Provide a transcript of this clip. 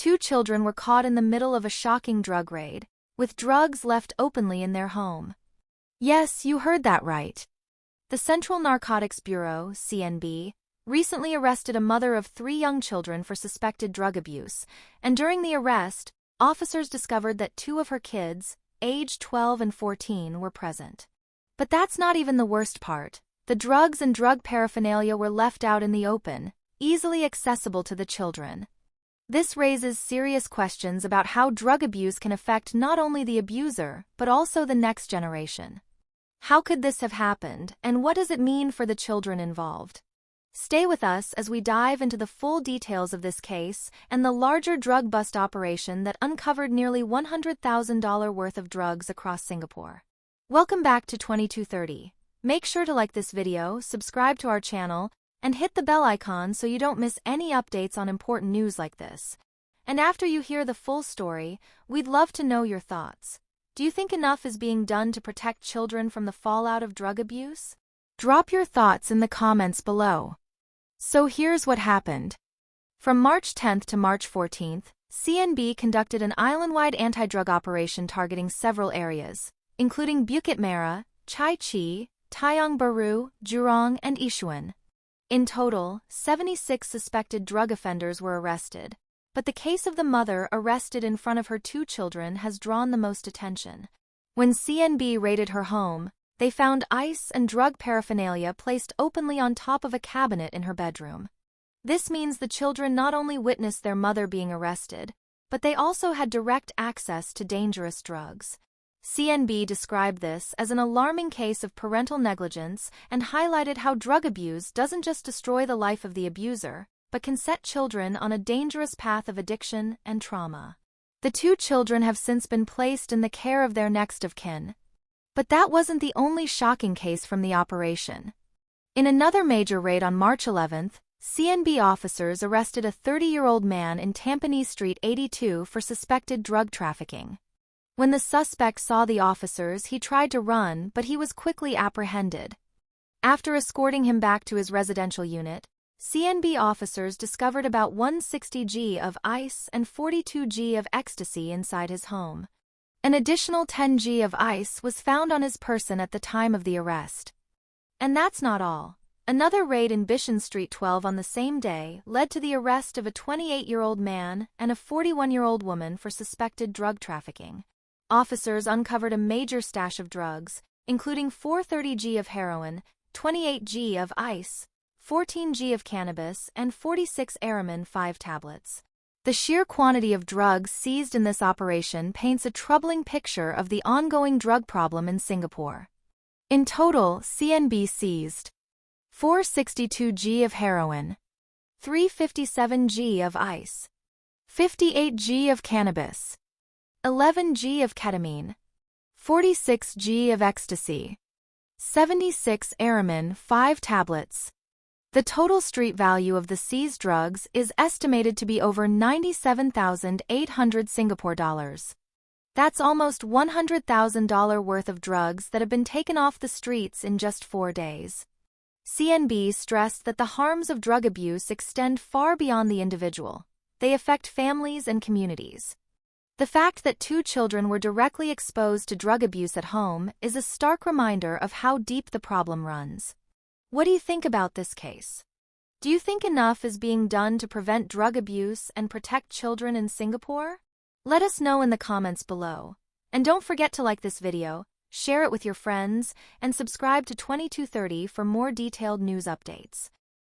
Two children were caught in the middle of a shocking drug raid, with drugs left openly in their home. Yes, you heard that right. The Central Narcotics Bureau, CNB, recently arrested a mother of 3 young children for suspected drug abuse, and during the arrest, officers discovered that 2 of her kids, aged 12 and 14, were present. But that's not even the worst part. The drugs and drug paraphernalia were left out in the open, easily accessible to the children. This raises serious questions about how drug abuse can affect not only the abuser, but also the next generation. How could this have happened, and what does it mean for the children involved? Stay with us as we dive into the full details of this case and the larger drug bust operation that uncovered nearly $100,000 worth of drugs across Singapore. Welcome back to 2230. Make sure to like this video, subscribe to our channel, and hit the bell icon so you don't miss any updates on important news like this. And after you hear the full story, we'd love to know your thoughts. Do you think enough is being done to protect children from the fallout of drug abuse? Drop your thoughts in the comments below. So here's what happened. From March 10th to March 14th, CNB conducted an island-wide anti-drug operation targeting several areas, including Bukit Merah, Chai Chee, Tanjong Baru, Jurong, and Yishun. In total, 76 suspected drug offenders were arrested, but the case of the mother arrested in front of her 2 children has drawn the most attention. When CNB raided her home, they found ice and drug paraphernalia placed openly on top of a cabinet in her bedroom. This means the children not only witnessed their mother being arrested, but they also had direct access to dangerous drugs. CNB described this as an alarming case of parental negligence and highlighted how drug abuse doesn't just destroy the life of the abuser, but can set children on a dangerous path of addiction and trauma. The 2 children have since been placed in the care of their next of kin. But that wasn't the only shocking case from the operation. In another major raid on March 11th, CNB officers arrested a 30-year-old man in Tampines Street 82 for suspected drug trafficking. When the suspect saw the officers, he tried to run, but he was quickly apprehended. After escorting him back to his residential unit, CNB officers discovered about 160 g of ice and 42 g of ecstasy inside his home. An additional 10 g of ice was found on his person at the time of the arrest. And that's not all. Another raid in Bishan Street 12 on the same day led to the arrest of a 28-year-old man and a 41-year-old woman for suspected drug trafficking. Officers uncovered a major stash of drugs, including 430 g of heroin, 28 g of ice, 14 g of cannabis, and 46 Aramin 5 tablets. The sheer quantity of drugs seized in this operation paints a troubling picture of the ongoing drug problem in Singapore. In total, CNB seized 462 g of heroin, 357 g of ice, 58 g of cannabis, 11 g of ketamine, 46 g of ecstasy, 76 Aramin 5 tablets. The total street value of the seized drugs is estimated to be over 97,800 Singapore dollars. That's almost $100,000 worth of drugs that have been taken off the streets in just 4 days. CNB stressed that the harms of drug abuse extend far beyond the individual. They affect families and communities. The fact that 2 children were directly exposed to drug abuse at home is a stark reminder of how deep the problem runs. What do you think about this case? Do you think enough is being done to prevent drug abuse and protect children in Singapore? Let us know in the comments below. And don't forget to like this video, share it with your friends, and subscribe to 2230 for more detailed news updates.